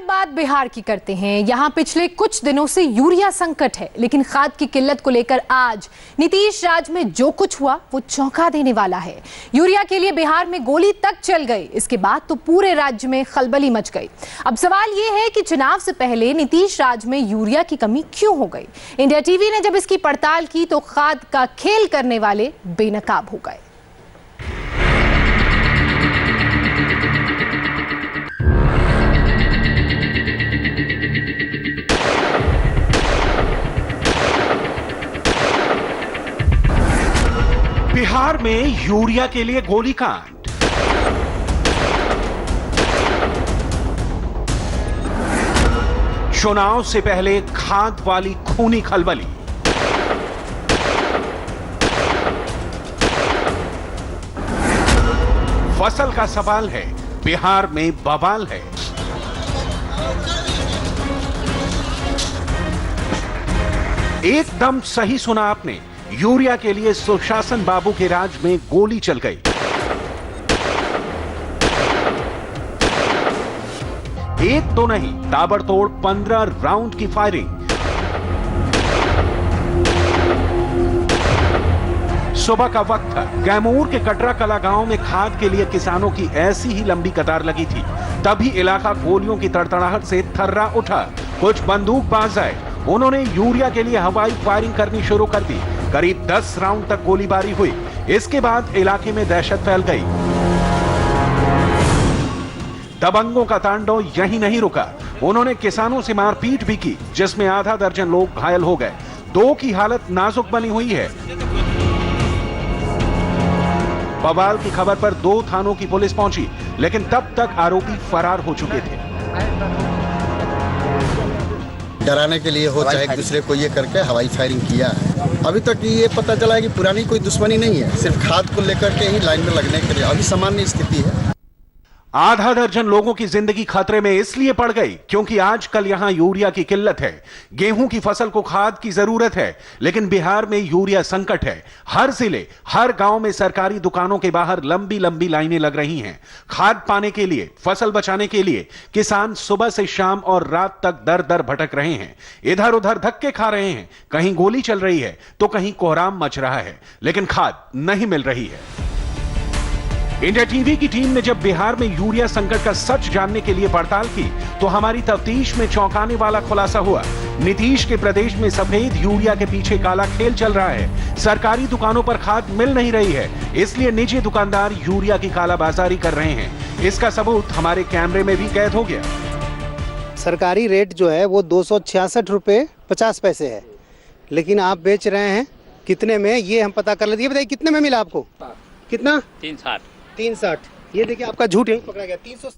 बात बिहार की करते हैं। यहाँ पिछले कुछ दिनों से यूरिया संकट है, लेकिन खाद की किल्लत को लेकर आज नीतीश राज में जो कुछ हुआ वो चौंका देने वाला है। यूरिया के लिए बिहार में गोली तक चल गई। इसके बाद तो पूरे राज्य में खलबली मच गई। अब सवाल ये है कि चुनाव से पहले नीतीश राज में यूरिया की कमी क्यों हो गई। इंडिया टीवी ने जब इसकी पड़ताल की तो खाद का खेल करने वाले बेनकाब हो गए। बिहार में यूरिया के लिए गोलीकांड। चुनाव से पहले खाद वाली खूनी खलबली। फसल का सवाल है, बिहार में बवाल है। एकदम सही सुना आपने, यूरिया के लिए सुशासन बाबू के राज में गोली चल गई। एक तो नहीं, ताबड़तोड़ 15 राउंड की फायरिंग। सुबह का वक्त था। कैमूर के कटरा कला गांव में खाद के लिए किसानों की ऐसी ही लंबी कतार लगी थी। तभी इलाका गोलियों की तड़तड़ाहट से थर्रा उठा। कुछ बंदूकबाज आए, उन्होंने यूरिया के लिए हवाई फायरिंग करनी शुरू कर दी। करीब 10 राउंड तक गोलीबारी हुई। इसके बाद इलाके में दहशत फैल गई। दबंगों का तांडव यहीं नहीं रुका, उन्होंने किसानों से मारपीट भी की, जिसमें आधा दर्जन लोग घायल हो गए। 2 की हालत नाजुक बनी हुई है। बवाल की खबर पर 2 थानों की पुलिस पहुंची, लेकिन तब तक आरोपी फरार हो चुके थे। डराने के लिए हो चाहे एक दूसरे को ये करके हवाई फायरिंग किया है। अभी तक ये पता चला है कि पुरानी कोई दुश्मनी नहीं है, सिर्फ खाद को लेकर के ही लाइन में लगने के लिए अभी सामान्य स्थिति है। आधा दर्जन लोगों की जिंदगी खतरे में इसलिए पड़ गई क्योंकि आजकल यहां यूरिया की किल्लत है। गेहूं की फसल को खाद की जरूरत है, लेकिन बिहार में यूरिया संकट है। हर जिले, हर गांव में सरकारी दुकानों के बाहर लंबी लंबी लाइनें लग रही हैं। खाद पाने के लिए, फसल बचाने के लिए किसान सुबह से शाम और रात तक दर दर भटक रहे हैं। इधर उधर धक्के खा रहे हैं। कहीं गोली चल रही है तो कहीं कोहराम मच रहा है, लेकिन खाद नहीं मिल रही है। इंडिया टीवी की टीम ने जब बिहार में यूरिया संकट का सच जानने के लिए पड़ताल की तो हमारी तफ्तीश में चौंकाने वाला खुलासा हुआ। नीतीश के प्रदेश में सफेद यूरिया के पीछे काला खेल चल रहा है। सरकारी दुकानों पर खाद मिल नहीं रही है, इसलिए निजी दुकानदार यूरिया की कालाबाजारी कर रहे हैं। इसका सबूत हमारे कैमरे में भी कैद हो गया। सरकारी रेट जो है वो 266 रुपये 50 पैसे है, लेकिन आप बेच रहे हैं कितने में, ये हम पता कर लेते। बताइए कितने में मिला आपको? कितना? 360। 360। ये देखिए आपका झूठ यही पकड़ा गया। 360।